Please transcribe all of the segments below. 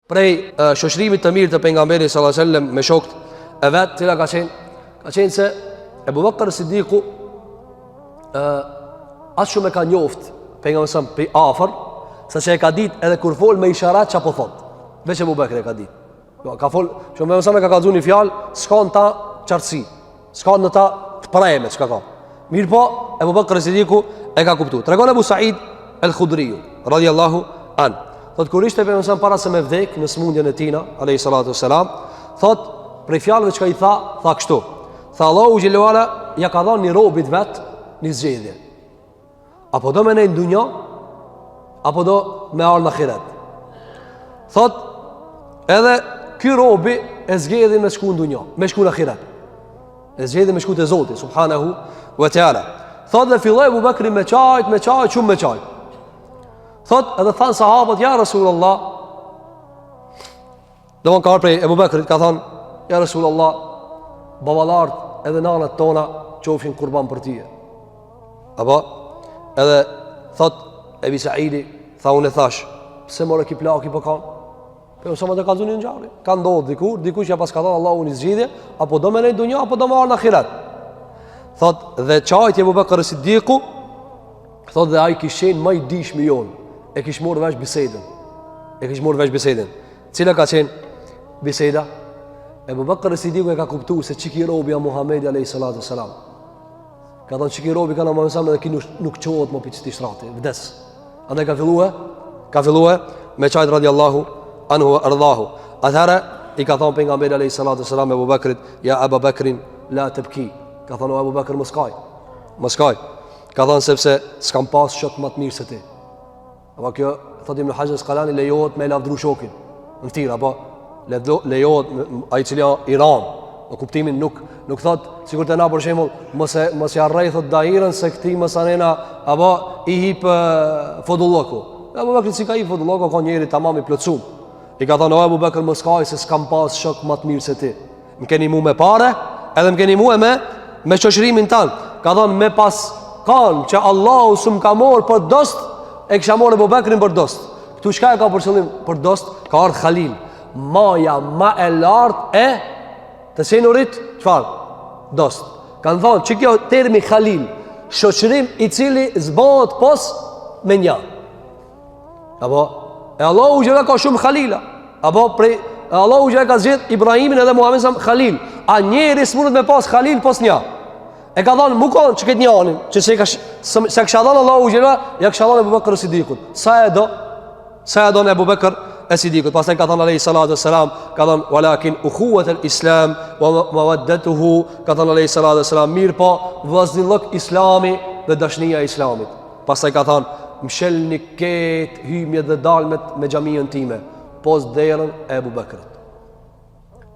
prej shoqërimit të mirë të pejgamberit sallallahu alajhi wasallam me shokët e vet, cila ka qenë se Ebu Bekr Siddiku as shumë e ka njoft pejgamberin sa për afër, saqë e ka ditë edhe kur fol me isharat çapo thot. Veç Ebu Bekr e ka ditë. Ka fol, shumë më sa me ka kallzu një fjalë, s'kan ta qartësi, s'kan në ta të preme çka ka. Mirë po, Ebu Bekr Siddiku e ka kuptuar. Tregon Abu Said al-Khudri radhiyallahu an. Thot kur ishte pejgamberi para se me vdek në smundjen e tina, alayhi salatu wassalam, thot prej fjalëve çka i tha kështu. Tha Allahu xhelalu ala ja ka dhënë një robit vet një zgjedhje. Apo do me në dunjë, apo do me ardh në ahiret. Thot edhe ky robi e zgjedhi me shku në dunjë, me shku në ahiret. E zgjedhi me shku te Zoti subhanahu wa taala. Thot dhe filloi Abu Bekri me çajt, shumë me çajt. Thot edhe than sahabët, ja Rasulullah, do më ka arë prej Ebu Bekrit, ka than, ja Rasulullah, babalart edhe nanat tona qofshin kurban për tije. Apo edhe thot Ebi Saidi, tha unë e thash, pse more ki plaki për kanë? Për mësa më të kalzuni në gjarë, ka ndodhë dikur që ja pas ka than Allah unë i zgjidhje, apo do me nejtë dunja, apo do me arë në akhirat. Thot dhe qajt Ebu Bekr Siddiku, thot dhe aj kishen më i dishmi jonë, e kish morë vesh bisedën. Cila ka qenë biseda? Ebu Bekr Siddiku e ka kuptu se qiki robi a Muhamedi alayhi salatu wassalam. Ka thonë qiki robi ka në Muhamedi dhe ki nuk qohet më për qëti shtrati, vdes. Andaj ka fillue me qajt radiallahu anhu ardhahu. Atëherë i ka thonë pejgamberi alayhi salatu wassalam Ebu Bekrit, ja Ebu Bekrin la të pëki. Ka thonë o Ebu Bekr më skaj. Ka thonë sepse s'kam pas shok më të mirë se ti. Apo kjo, thotim në Hajjës Kalani, lejohet me lavdru shokin në tira, apo lejohet ai cili Iran, në kuptimin nuk thot, sikur të na për shembull, mos ja rrej thot dahirën se këti mësanena, apo i hip fodulloku. Abu Bekri si ka i fodulloku, ka njeri tamam i plotësum. I ka thonë, o Abu Bekr mos kaj se s'kam pas shok më të mirë se ti. Më keni mu me pare, edhe më keni mu me shoqërimin tanë. Ka thonë me pas kanë që Allahu s'm ka morë për dost, e kisha morë Abu Bekrin për dost. Këtu shka e ka për qëllim për dost? Ka ardhë Khalil, maja ma e lartë të senurit, qëfar? Dost. Kanë thonë që kjo termi Khalil, shoqërim i cili zbohet pos me një. Apo e Allahu gjela ka shumë Khalila. Apo prej Allahu gjela ka zgjedh Ibrahimin edhe Muhamedit sa Khalil. A njeri s'mundet me pas Khalil pos një? E ka thonë, mu konë që këtë njanin, që se kësha thonë Allahu gjela, ja kësha thonë Ebu Bekr Sidikut. Sa e do në Ebu Bekr Sidikut. Pas e ka thonë alayhi salatu wassalam, ka thonë, walakin ukhuwat al-islam, wa mawaddatuhu, ka thonë alayhi salatu wassalam, mirë po, vëznillok islami dhe dashnia islamit. Pas e ka thonë, mshelni ketë hymje dhe dalmet me xhamien time, pos derën e Ebu Bekrit.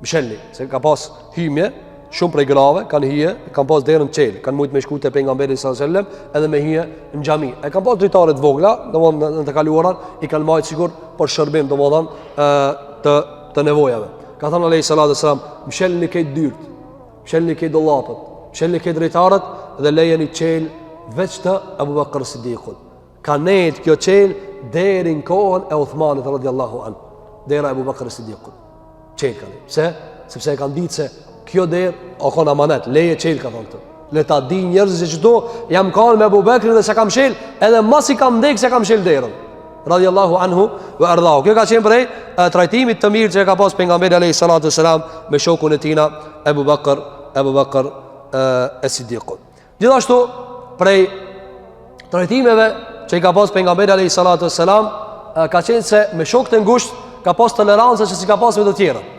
Mshelni, se ka pas hymje, shumë prej grave kanë hije, kanë pas derën çel, kanë mujt me shku te pejgamberi sallallahu alajhi wasallam edhe me hije në xhami. E kanë pas dritare të vogla, domthonë në të kaluaran i kanë marrë sigur për shërbim, domthonë të nevojave. Ka thënë alayhi salatu wasallam, mshelni këtë dyrt, mshelni këtë dollapët, mshelni këtë dritarët dhe lejeni çel veç të Abu Bekr Siddiqut. Ka nejt kjo çel deri në kohën e Uthmanit radhiyallahu an. Dera e Abu Bekr Siddiqut. Çel kanë. Sepse e kanë ditë se kjo derë o kon amanet, leje qelë ka thonë këtë. Le ta di njerëzit se qëto jam kanë me Abu Bekrin dhe se kam shel, edhe mas i kam ndekë se kam shel derën. Radhiyallahu anhu wa ardhahu. Kjo ka qenë prej trajtimit të mirë që e ka pas pejgamberi alayhi salatu wassalam me shokun e tina Abu Bekr as-Siddiq. Gjithashtu prej trajtimeve që i ka pas pejgamberi alayhi salatu wassalam ka qenë se me shokët e ngushtë ka pas tolerancë që si ka pas me të tjerë.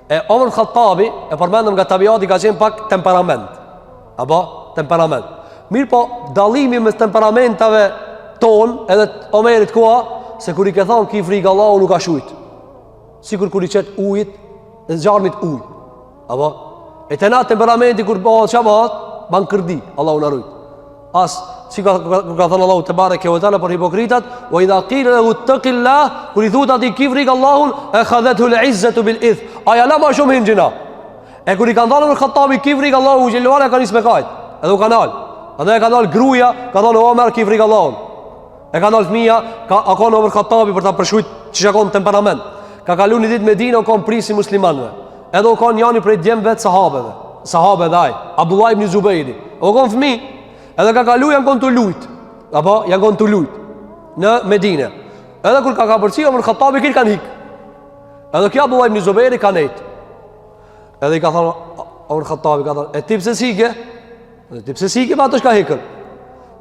E Omer Khattabi, e përmendëm nga tabiati, ka qenë pak temperament. Apo? Temperament. Mirë po, dalimi me temperamentave ton, edhe Omerit koha, se kur i ke thonë ki frikë Allahu nuk ka shujt. Sikur kur i qetë ujit, dhe zjarmit uj. Apo? E të na temperamenti kur bëhat qabat, ban kërdi, Allahu në rujt. Si ka thënë Allahu te bareke ve teala për hipokritat, wa idha qila lahu ittaqillah, kur i thot ati ki frikë Allahun, e khadhathu al-izzatu bil ith. Aja la ma shumë hingjina. E kur i kanë dalë në Khattabi ki frikë Allahu gjelluar, e ka nisë me kajt. Edhe u kanal. Edhe e ka dalë gruja, ka thonë Omer ki frikë Allahun. E ka dalë fëmija, ka akon Omer Khattabi për ta përshkujt që shakon temperament. ka kalu një ditë Medinë, u kon prisi muslimanëve. Edhe u kon njëri prej djemve të sahabeve dhe ai, Abdullah ibn Zubairi. U kon fëmijë, edhe ka kalu janë kon të lut. Apo janë kon të lut në Medinë. Edhe kur ka përcjell Omar Khattabi kil kanë hik. Edhe kjo Abdullah ibn Zubairi ka nejt. Edhe i ka thonë Omar Khattabi ka thonë, "E ti pse sike?" Ti pse sike pa ato shka hekën?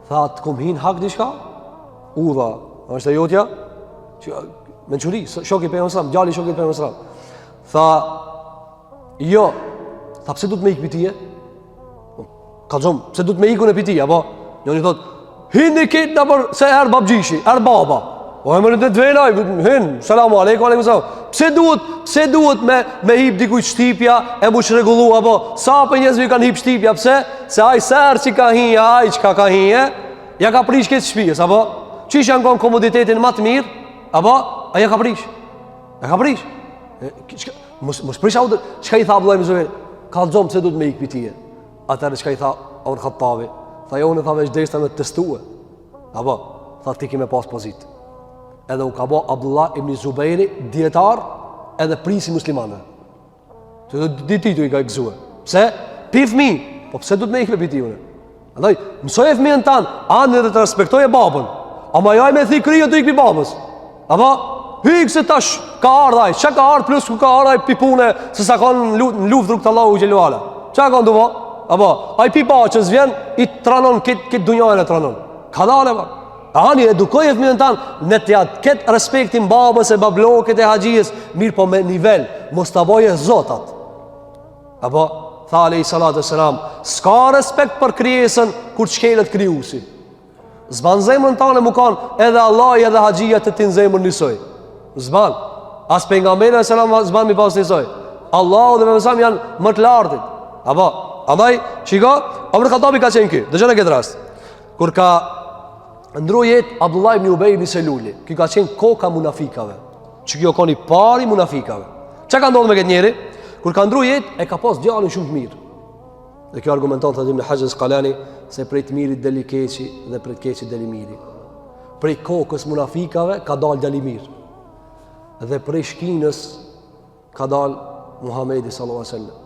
Tha, "Të kum hin hak diçka?" Udha, është e jotja? Mençuri, shoku i Pejgamberit, djali i shokit të Pejgamberit. Tha, "Jo." Tha, "Pse du të me ikë pitije?" Kallxom, "Pse du të me ikun e pitije?" Apo njëri thot, "Hini kit na për se er babgjishi, er baba." O e mërin të dvelaj, hin, selamu aleikum, aleikum salam. Pse duhet me hip dikujt shtipja e mu shregullu, apo sa për njëzvi kanë hip shtipja, pse? Se aj sërë që ka hinja, aj që ka hinje, ja ka prish këtë shpijës, apo? Qish janë konë komoditetin më të mirë, apo? A ja ka prish. Ja ka prish. Mos prish audër, qka i tha Abdullah ibn Zubair? Kallxom, pse duhet me ik pitije? Atërë qka i tha Omar Khattabi? Tha, jo, unë tha veç deshta me të testuë. Apo? Tha, ti ki me pas pozitë. Edhe u ka bo Abdullah ibn Zubairi dietar edhe prisi muslimanëve. Se ditë i ka gëzue. Pse? Pi fëmijë. Po pse duhet me ikë me pitijune? Andaj, mësoj e fëmijën tanë, anë dhe të respektoj e babën. Ama jaj me thi kryo të ikë pi babës. Apo? Hikë se tash ka ardhaj. Që ka ardh plus ku ka ardhaj pipune se sa ka në luft rukët Allahu u gjeluala. Që ka në duvo? Apo? Aj pi pa që zvjen i tranon këtë dunjajnë e tranon. Ka dale ba. Ani edukoj e fëmijën tanë në të jatë këtë respektin babës e bablokët e haqijës, mirë po me nivel, mos të boje zotat. Apo, tha alej salatu selam, s'ka respekt për krijesën kur çkelet krijuesi. Zban zemrën tanë më kanë edhe Allah edhe haqijat të tin zemrën njësoj. Zban. As pejgamberi selam zban mi pas njësoj. Allah dhe pejgamberi janë më të lartit. Apo, andaj, shiko, Omar Khattabi ka qenë ky. Dëgjoni këtë rast. Kur ka ndrojet Abdullah ibn Ubej ibn Seluli, ky ka qenë koka munafikave. Që kjo koni pari munafikave. Çka ka ndodhur me këtë njeri? Kur ka ndrojet e ka pas djalin shumë të mirë. Dhe kjo argumenton të Ibn Hajar Asqalani se prej të mirit deli keqi dhe prej të keqit deli miri. Prej kokës munafikave ka dal djali mirë. Dhe prej shkinës ka dal Muhamedi sallallahu alaihi wasallam.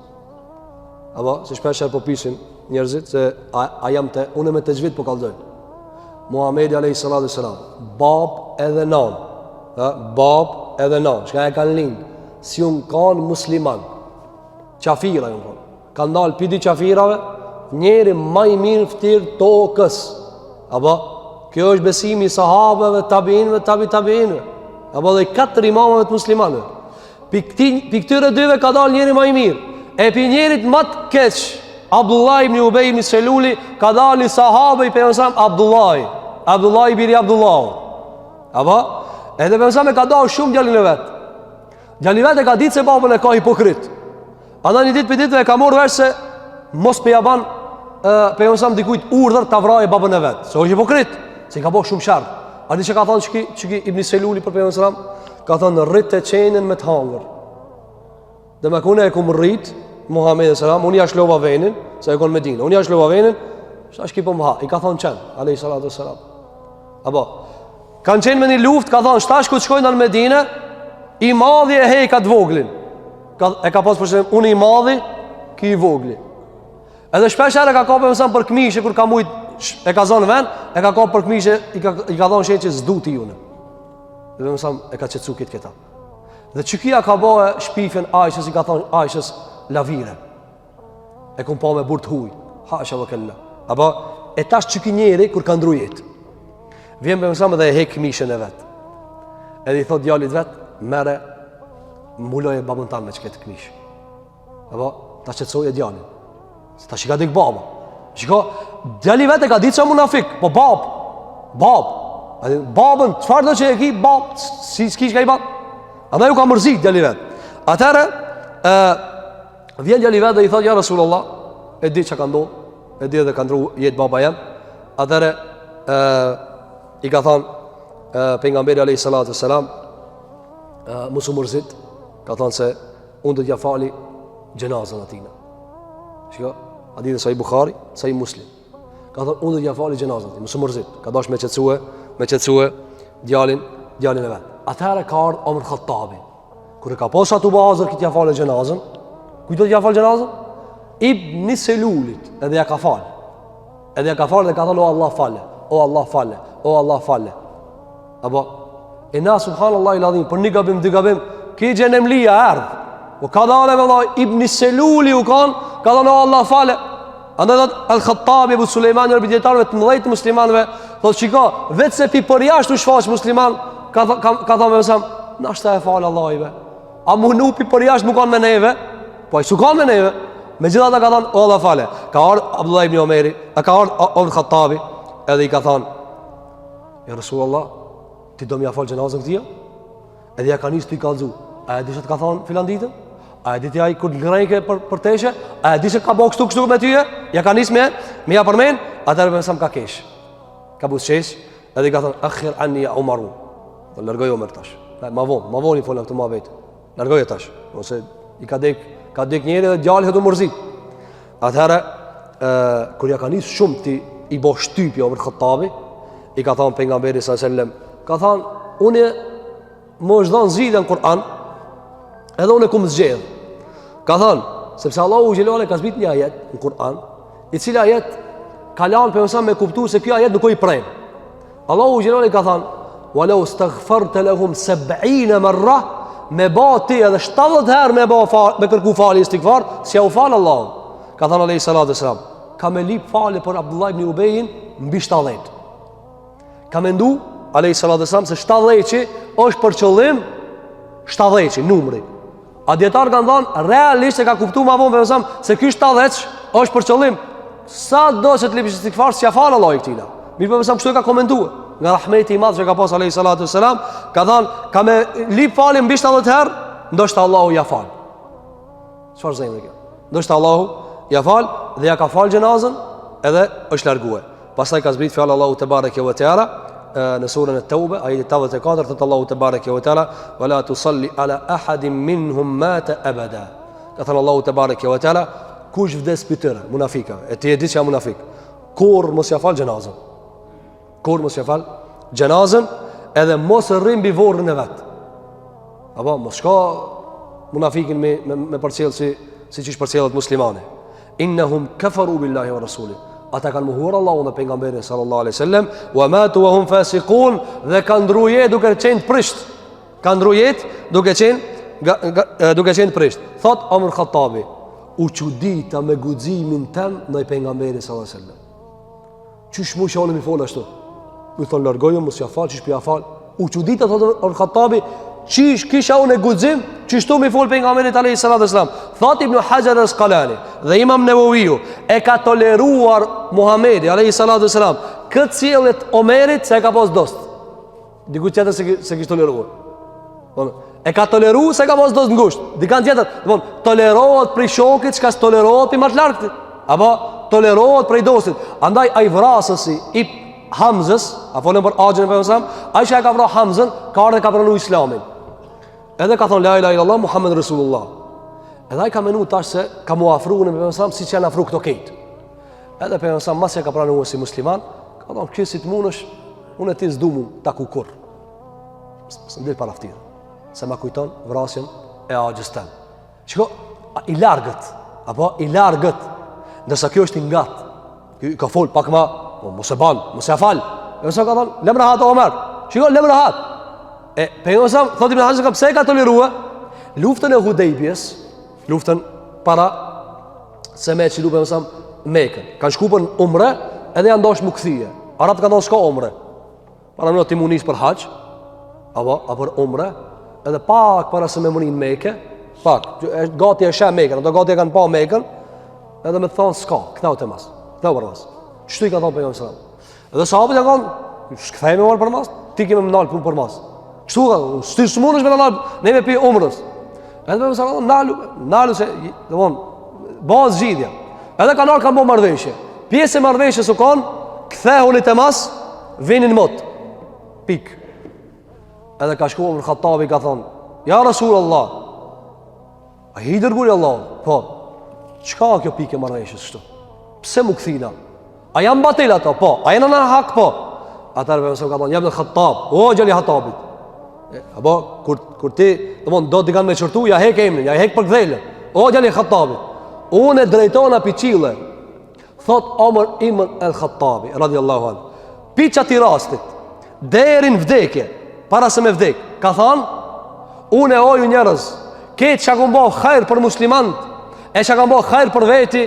Apo se shpesh po pisin njerëzit se a jam te unë me tezvit po kallzoj. Muhamedi alayhi salatu wasalam, bab edhe nan, bab edhe nan, çka e kanë lind, si un kanë musliman. Qafira ju thonë. Kanë dalë pidi qafirave, njeri më i mirë ftir tokës. Apo kjo është besimi i sahabeve, tabiinëve, tabiinëve. Apo dhe 4 imamëve të muslimanëve. Pi këtyre dyve ka dalë njeri më i mirë. E pi njerit më të keq, Abdullah ibn Ubej ibn Seluli, ka dalë sahabe i pejgamberit Abdullah i biri Abdullah. Apo? Edhe pejgamberi ka dalë shumë djalin e vet. Djali vet e ka ditë se babën e ka hipokrit. Andaj një ditë për ditë e ka marrë vesh se mos pe ja ban pejgamberi dikujt urdhër ta vrajë babën e vet. Se është hipokrit, se i ka bëu shumë sharr. A di çka ka thonë çiki Ibn Seluli për pejgamberin? Ka thonë rrit të çenën me të hangër. Dhe me kune e kumë rrit Muhamedi sallam, unë ja shlova venin, se e konë Medinë. Unë ja shlova venin, sa shki po më ha. I ka thonë qenë, alayhi salatu wassalam. Apo, kanë qenë me një luft, ka thonë, shtash ku të shkojnë në Medinë, i madhi e hej ka të voglin. E ka pas përshem, unë i madhi, ki i vogli. Edhe shpesher e ka kapë mësën për këmishe, kur ka mujt, e ka zonë ven, e ka kapë për këmishe, i ka thonë shenë që zdu ti june. Dhe mësën e ka qëtësu kitë këta. Dhe që kia ka bëhe shpifjen Aishës, i ka thonë Aishës lavire. E kun pa me burt huj. Hasha vë kella. Apo, e tash që ki njeri, kur ka ndrujet. Vjen për mësëm dhe e hek këmishën e vetë. Edhe i thot djallit vetë, mere, mbuloj e babën tanë me që këtë këmishë. Apo, ta qëtësoj e djallin. Ta shika dik baba. Shiko, djalli vetë e ka ditë që munafik, po babën, qëfar do që e ki, si s'ki që ka i babë? Andaj ju ka mërzit djali vetë. Atëherë, vjen djali vetë dhe i thot, ja Rasulullah, e di që ka ndohë, e di edhe ka ndru jetë baba jem. Atëherë, i ka thonë, pejgamberi alayhi salatu wassalam, musu mërzit, ka thonë se unë dhe t'ja fali gjenazën atina. Shiko, a di dhe sa i Bukhari, sa i Muslim. Ka thonë, unë dhe t'ja fali gjenazën atina, musu mërzit. Ka dash me qëtësue djalin e vetë. Atëherë ka ardhë Omar Khattabi. Kur e ka pas atu bazër këtë ja falë gjenazën, kujto t'ja falë gjenazën? Ibn Selulit, edhe ja ka falë. Edhe ja ka falë dhe ka thonë, o Allah falë, o Allah falë, o Allah falë. Apo, e na subhanallah i ladhim, për një gabim, dy gabim, ki gjenem lija erdhë. O ka dhane me Allah, Ibn Seluli u kanë, ka thonë, o Allah falë. Andaj thot Al-Khattabi Abu Sulejmani arbitretarëve të mëdhej të muslimanëve, thotë shiko, vetë se pi për jashtë u shfaq musliman, ka thonë me mësam, nashta e falë Allahive. A munu pi për jashtë më kanë me neve? Po ai su kanë me neve. Megjithatë ka thonë, o Allah falë. Ka ardhur Abdullah ibn Omeri, ka ardhur Al-Khattabi, edhe i ka thonë, ja Rasulullah, ti do m'ja falë gjenazën këtia? Edhe ja ka nisë të i kallëzu. A e di që të ka thonë filan ditën? A e di ti ai kur ngrejke për teshe? A e di që ka bo kështu me tyje? Ja ka nisë me ja përmen? Atërë me nësëm ka kesh. Ka busqesh, edhe i ka thonë, akhir anni ja Umaru. Dhe lërgoj Omer tash. Ma vonë i folën këtë ma vetë. Lërgoj e tash. Ose i ka dek njeri dhe djali hëtë mërzit. Atëherë, kur ja ka nisë shumë ti i bo shtypja Omer Khattabi, i ka thonë pejgamberi s.a.s. Ka thonë, unë më është dhanë zhidhe në Kur'an, edhe unë e kumë zgjedh. Ka thonë, sepse Allahu Gjelluale ka zbit një ajet në Kur'an, i cili ajet ka lanë për mësa me kuptu se kjo ajet nuk o i prejnë. Allahu Gjelluale ka thonë, walau staghfarta lahum 70 marra, me ba ti edhe 70 herë me kërku fali istighfar, si ja u falë Allahu. Ka thonë alayhi salatu wassalam, ka me lip fali për Abdullah ibn Ubejin mbi 70. Ka me ndu alayhi salatu wassalam se 70 është për qëllim 70 numri. A djetarë kanë thonë realisht e ka kuptu ma vonë për mësam se ky 70 është për qëllim sa do që të lipish istighfar si ja falë Allah i këtina. Mirë për mësam kështu e ka komentuar nga rahmeti i madh që ka pas alayhi salatu wassalam, ka thonë ka me lip falin mbi 70 herë, ndoshta Allahu ja fal. Çfarë zemre kjo? Ndoshta Allahu ja fal dhe ja ka fal gjenazën edhe është largue. Pastaj ka zbrit fjalë Allahu te bareke ve teala në surën At-Tauba ajeti 84 thot Allahu te bareke ve teala wala tusalli ala ahadin minhum mata abada. Ka thënë Allahu te bareke ve teala kush vdes pyetëra munafika e ti e di që janë munafik kur mos ja fal gjenazën. Kur mos ja fal gjenazën edhe mos rrim mbi vorrën e vet. Apo mos shko munafikin me përcjell si çish përcjellet muslimane. Innahum kafaru billahi wa rasulih. Ata kanë mohuar Allahun dhe pejgamberin sallallahu alaihi wasallam, wa matu wa hum fasiqun, dhe kanë ndrujet duke qenë prisht. Kanë ndrujet duke qenë prisht. Thot Omer Khattabi, u çudita me guximin tëm ndaj pejgamberit sallallahu alaihi wasallam. Çish më shonë mi fol ashtu. Mi thon largoju mos ja fal, çish pi ja fal. U çudita thot Omer Khattabi, çish kisha unë guxim, çishtu mi fol pejgamberit alayhi salatu wasallam. Thot Ibn Hajar al-Asqalani dhe Imam Nevawiu e ka toleruar Muhamedi alayhi salatu wasalam këtë sjelljet Omerit se e ka pas dost. Diku tjetër se kishte toleruar. E ka toleruar se ka pas dost ngusht. Dikan tjetër, domthon tolerohet prej shokit, çka tolerohet i më të largët. Apo tolerohet prej dostit. Andaj ai vrasësi i Hamzës, a folën për axhin e pejgamberit, ai që e ka vrarë Hamzën, ka ardhur ka pranuar Islamin. Edhe ka thonë la ilaha illallah Muhammed Rasulullah. Edhe ai ka menu tash se ka mu afruar me pejgamberin siç janë afruar këto këtë. Edhe pejgamberi mas e ka pranuar si musliman, ka thonë ky si të munësh, unë ti s'du mu ta ku kur. S'ndel para ftir. Se ma kujton vrasjen e axhës tëm. Shiko, i largët, apo i largët. Ndërsa kjo është i ngat. Ky ka fol pak më, mos e ban, mos e fal. Edhe ka thonë lem rahat Omer. Shiko, lem rahat. E pejgamberi thotë Ibn Hazm pse e ka toleruar luftën e Hudejbjes, luftën para se me që lupe mësam Mekën. Kanë shku për umre edhe janë dosh më këthije. Arabët kanë dosh shko umre. Para në ti munis për haq, apo për umre, edhe pak para se me munin Mekë, pak, gati e shem Mekën, ato gati e kanë pa Mekën, edhe me thonë s'ka, këthau të mas, këthau për mas. Qështu i ka thonë për jam sëram? Edhe sahabët janë kanë, shkëthejme marë për mas, ti kime më nalë punë për mas. Qështu ka thonë, s'ti së mund është me nalë, ne me pi umrës. Edhe me sëram, nalu se, dhe mon, bazë zgjidhja. Edhe kanar kanë bo mardheshje. Pjesë e mardheshje su kanë, këthehunit e mas, vinin mot. Pik. Edhe ka shku Omer Khattabi ka thonë, ja Rasul Allah, a hi dërguri Allah, po, qka kjo pike mardheshjes kështu? Pse mu këthina? A jam batil ato? Po. A jenë në hak? Po. Atërve mësëm ka thonë, jam në Khattab, o gjeli Khattabit. Apo kur ti, do t'i kanë me qërtu, ja hek emrin, ja hek për gdhelën. O djali Khattabi, unë e drejtona pi qile, thot Omar ibn al-Khattabi radiallahu anhu, pi qati rastit derin vdekje, para se me vdek, ka than, unë e oju njerëz, ketë që kam bo khajr për muslimant, e që kam bo khajr për veti,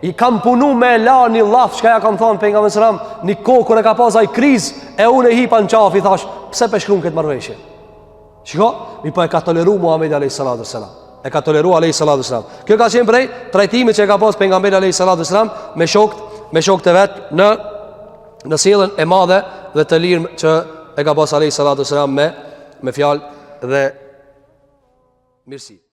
i kam punu me la një laf, shka ja kam thonë për nga mësëram, një kokën e ka pasaj kriz, e unë e hipa në qafi, thash, pse peshkrum këtë marveshje? Shiko, mi po e ka toleru Muhamedi a.s. E ka toleru a.s. Kjo ka qenë prej trajtimit që e ka pas pejgamberi a.s. me shokët e vetë në sjelljen e madhe dhe të lirë që e ka pas a.s. me fjalë dhe mirësi.